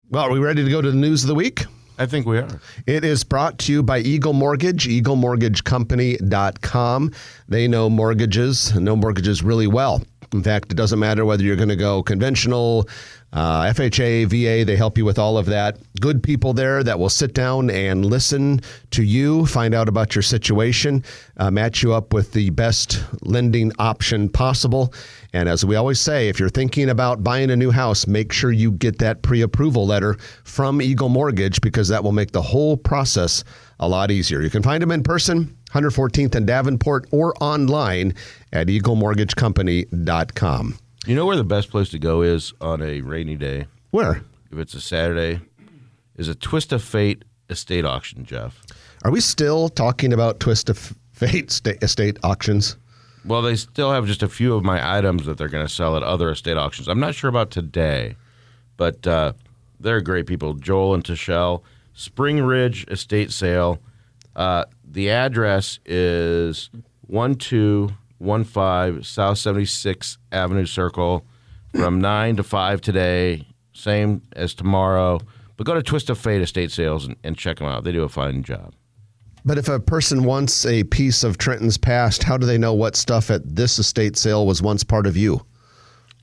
Well, are we ready to go to the news of the week? I think we are. It is brought to you by Eagle Mortgage, eaglemortgagecompany.com. They know mortgages really well. In fact, it doesn't matter whether you're going to go conventional, FHA, VA, they help you with all of that. Good people there that will sit down and listen to you, find out about your situation, match you up with the best lending option possible. And as we always say, if you're thinking about buying a new house, make sure you get that pre-approval letter from Eagle Mortgage, because that will make the whole process a lot easier. You can find them in person, 114th and Davenport, or online at eaglemortgagecompany.com. You know where the best place to go is on a rainy day? Where? If it's a Saturday, is a Twist of Fate estate auction, Jeff. Are we still talking about Twist of Fate estate auctions? Well, they still have just a few of my items that they're going to sell at other estate auctions. I'm not sure about today, but they're great people. Joel and Tashelle, Spring Ridge Estate Sale. The address is 1215 South 76th Avenue Circle, from 9 to 5 today, same as tomorrow. But go to Twist of Fate Estate Sales and check them out. They do a fine job. But if a person wants a piece of Trenton's past, how do they know what stuff at this estate sale was once part of you?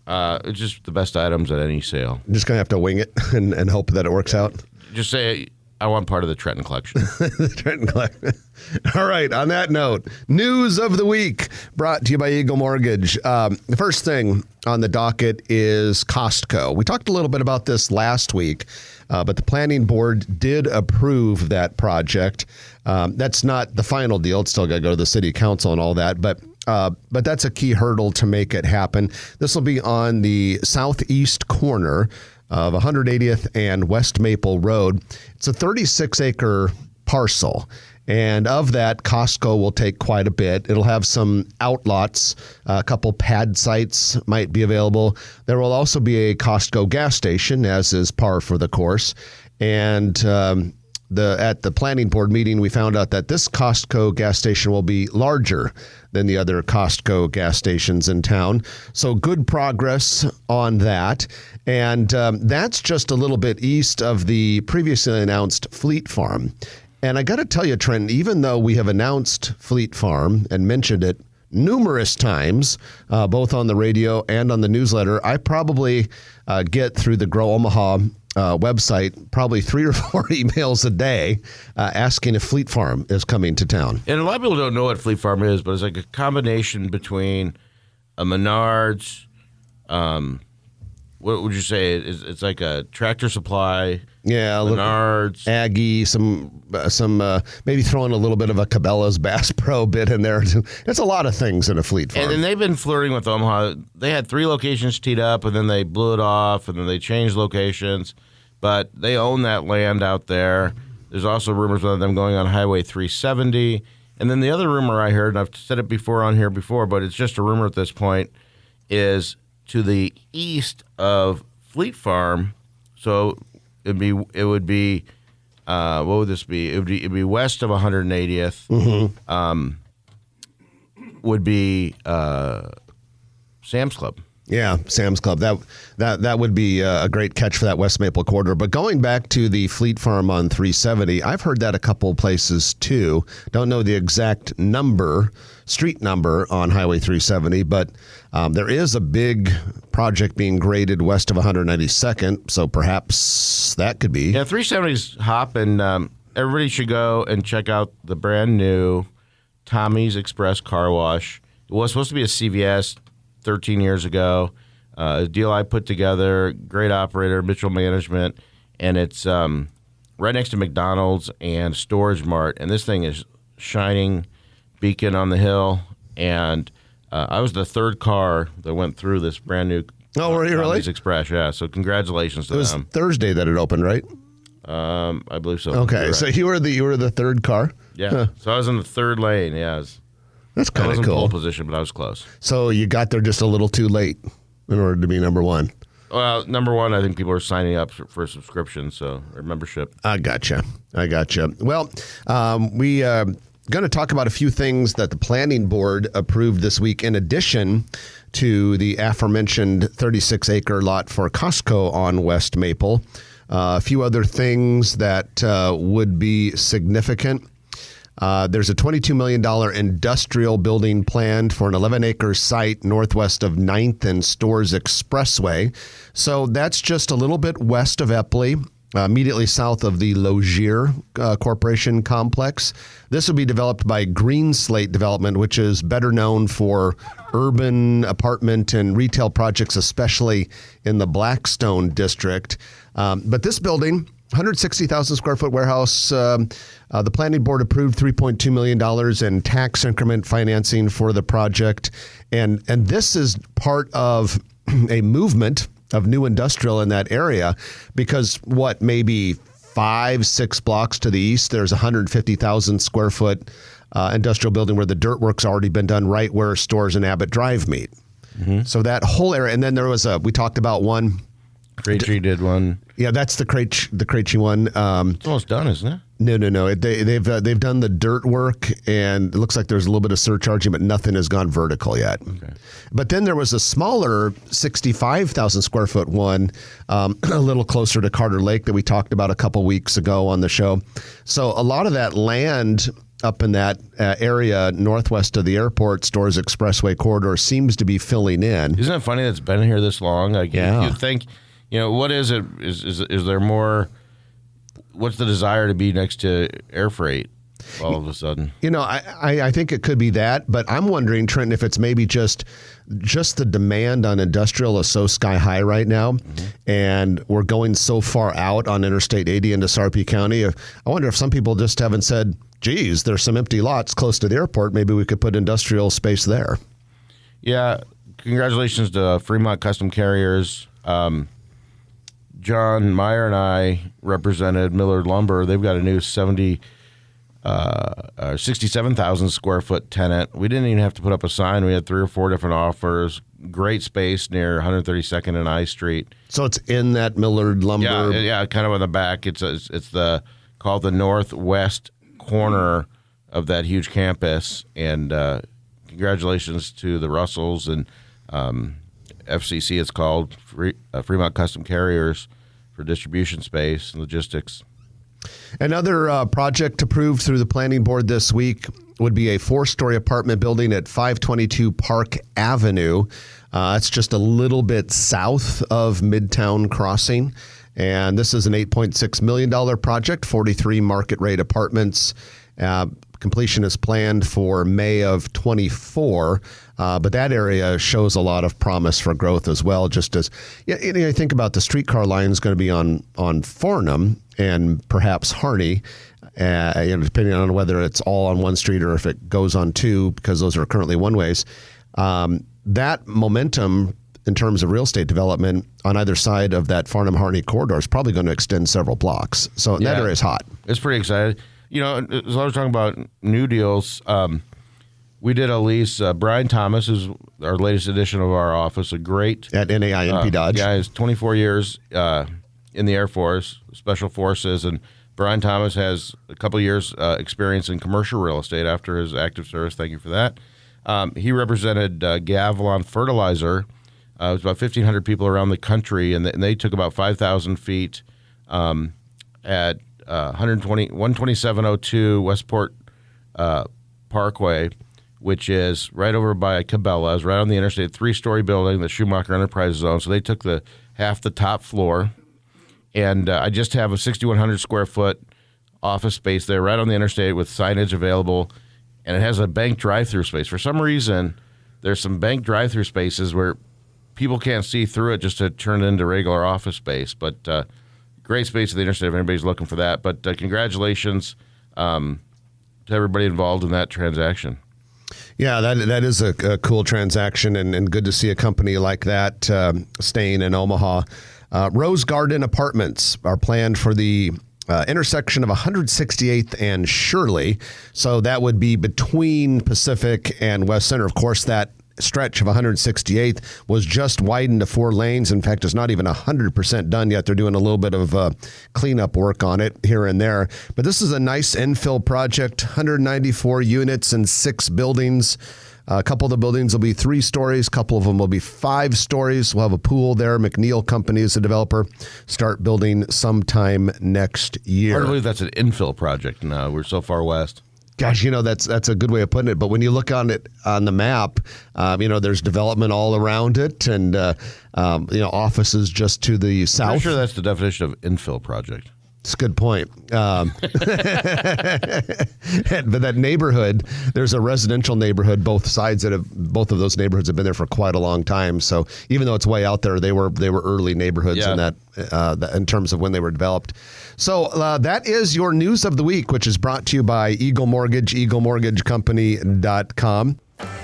It's just the best items at any sale. I'm just going to have to wing it and hope that it works out. Just say, I want part of the Trenton collection. The Trenton collection. All right. On that note, news of the week brought to you by Eagle Mortgage. The first thing on the docket is Costco. We talked a little bit about this last week, but the planning board did approve that project. That's not the final deal. It's still got to go to the city council and all that, but that's a key hurdle to make it happen. This will be on the southeast corner of 180th and West Maple Road. It's a 36-acre parcel, and of that, Costco will take quite a bit. It'll have some outlots, a couple pad sites might be available. There will also be a Costco gas station, as is par for the course. And at the planning board meeting, we found out that this Costco gas station will be larger than the other Costco gas stations in town. So good progress on that. And that's just a little bit east of the previously announced Fleet Farm. And I got to tell you, Trent, even though we have announced Fleet Farm and mentioned it numerous times, both on the radio and on the newsletter, I probably get through the Grow Omaha website probably 3 or 4 emails a day asking if Fleet Farm is coming to town. And a lot of people don't know what Fleet Farm is, but it's like a combination between a Menards, what would you say? It's like a Tractor Supply, Menards, Aggie, some maybe throwing a little bit of a Cabela's Bass Pro bit in there. It's a lot of things in a Fleet Farm. And they've been flirting with Omaha. They had 3 locations teed up, and then they blew it off, and then they changed locations. But they own that land out there. There's also rumors of them going on Highway 370. And then the other rumor I heard, and I've said it before on here before, but it's just a rumor at this point, is to the east of Fleet Farm. So it would be what would this be? It'd be west of 180th. Mm-hmm. Would be Sam's Club. Yeah, Sam's Club. That would be a great catch for that West Maple corridor. But going back to the Fleet Farm on 370, I've heard that a couple places too. Don't know the exact street number on Highway 370, but there is a big project being graded west of 192nd, so perhaps that could be. Yeah, 370's hop, and everybody should go and check out the brand new Tommy's Express Car Wash. It was supposed to be a CVS 13 years ago. A deal I put together, great operator, Mitchell Management, and it's right next to McDonald's and Storage Mart, and this thing is shining beacon on the hill, and I was the third car that went through this brand new Tommy's Express. Yeah, so congratulations to them. It was Thursday that it opened, right? I believe so. Okay, right. So you were the third car? Yeah, so I was in the third lane, yeah. That's kind of cool. I was in pole position, but I was close. So you got there just a little too late in order to be number one. Well, number one, I think people are signing up for a subscription, or membership. I gotcha. Well, we going to talk about a few things that the planning board approved this week, in addition to the aforementioned 36-acre lot for Costco on West Maple. A few other things that would be significant. There's a $22 million industrial building planned for an 11-acre site northwest of 9th and Stores Expressway. So that's just a little bit west of Epley, immediately south of the Logier Corporation complex. This will be developed by Green Slate Development, which is better known for urban apartment and retail projects, especially in the Blackstone district. But this building, 160,000 square foot warehouse, the planning board approved $3.2 million in tax increment financing for the project. And this is part of a movement of new industrial in that area because maybe 5-6 blocks to the east, there's a 150,000 square foot industrial building where the dirt work's already been done right where Stores and Abbott Drive meet. Mm-hmm. So that whole area. And then there was we talked about one. Krejci did one. Yeah, that's the Krejci one. It's almost done, isn't it? No. They've done the dirt work, and it looks like there's a little bit of surcharging, but nothing has gone vertical yet. Okay. But then there was a smaller 65,000 square foot one, a little closer to Carter Lake that we talked about a couple weeks ago on the show. So a lot of that land up in that area northwest of the airport, Stores Expressway corridor seems to be filling in. Isn't it funny that it's been here this long? Like, yeah. You'd think, what is it? Is there more? What's the desire to be next to air freight all of a sudden? I think it could be that, but I'm wondering, Trenton, if it's maybe just the demand on industrial is so sky high right now, and we're going so far out on Interstate 80 into Sarpy County. I wonder if some people just haven't said, geez, there's some empty lots close to the airport. Maybe we could put industrial space there. Yeah. Congratulations to Fremont Custom Carriers. John Meyer and I represented Millard Lumber. They've got a new 67,000 square foot tenant. We didn't even have to put up a sign. We had 3 or 4 different offers. Great space near 132nd and I Street. So it's in that Millard Lumber. Yeah, kind of on the back. It's called the northwest corner of that huge campus. And congratulations to the Russells and FCC. It's called Fremont Custom Carriers for distribution space and logistics. Another project approved through the planning board this week would be a 4-story apartment building at 522 Park Avenue. It's just a little bit south of Midtown Crossing. And this is an $8.6 million project, 43 market rate apartments. Completion is planned for May of 24, but that area shows a lot of promise for growth as well. Just as I think about the streetcar line is going to be on Farnham and perhaps Harney, depending on whether it's all on one street or if it goes on 2, because those are currently one ways. That momentum in terms of real estate development on either side of that Farnham-Harney corridor is probably going to extend several blocks. So that area is hot. It's pretty exciting. As I was talking about new deals, we did a lease. Brian Thomas is our latest addition of our office, a great... At NAINP Dodge. Yeah, he's 24 years in the Air Force, Special Forces, and Brian Thomas has a couple years experience in commercial real estate after his active service. Thank you for that. He represented Gavilon Fertilizer. It was about 1,500 people around the country, and they took about 5,000 feet at 12702 Westport Parkway, which is right over by Cabela's, right on the interstate, 3-story building, the Schumacher Enterprise Zone. So they took half the top floor, and I just have a 6,100 square foot office space there, right on the interstate with signage available, and it has a bank drive-through space. For some reason, there's some bank drive-through spaces where people can't see through it just to turn it into regular office space, but great space at the interstate if anybody's looking for that. But congratulations to everybody involved in that transaction. Yeah, that is a cool transaction, and good to see a company like that staying in Omaha. Rose Garden Apartments are planned for the intersection of 168th and Shirley. So that would be between Pacific and West Center. Of course, that stretch of 168th was just widened to 4 lanes. In fact, it's not even 100% done yet. They're doing a little bit of cleanup work on it here and there. But this is a nice infill project, 194 units and 6 buildings. A couple of the buildings will be 3 stories. A couple of them will be 5 stories. We'll have a pool there. McNeil Company is the developer. Start building sometime next year. Hard to believe that's an infill project now. We're so far west. Gosh, that's a good way of putting it. But when you look on it on the map, there's development all around it, and offices just to the south. I'm sure that's the definition of infill project. It's a good point. But that neighborhood, there's a residential neighborhood. Both of those neighborhoods have been there for quite a long time. So even though it's way out there, they were early neighborhoods in that in terms of when they were developed. So that is your news of the week, which is brought to you by Eagle Mortgage, EagleMortgageCompany.com.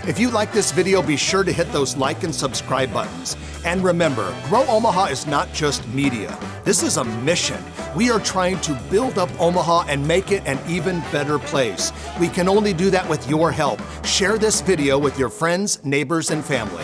If you like this video, be sure to hit those like and subscribe buttons. And remember, Grow Omaha is not just media. This is a mission. We are trying to build up Omaha and make it an even better place. We can only do that with your help. Share this video with your friends, neighbors, and family.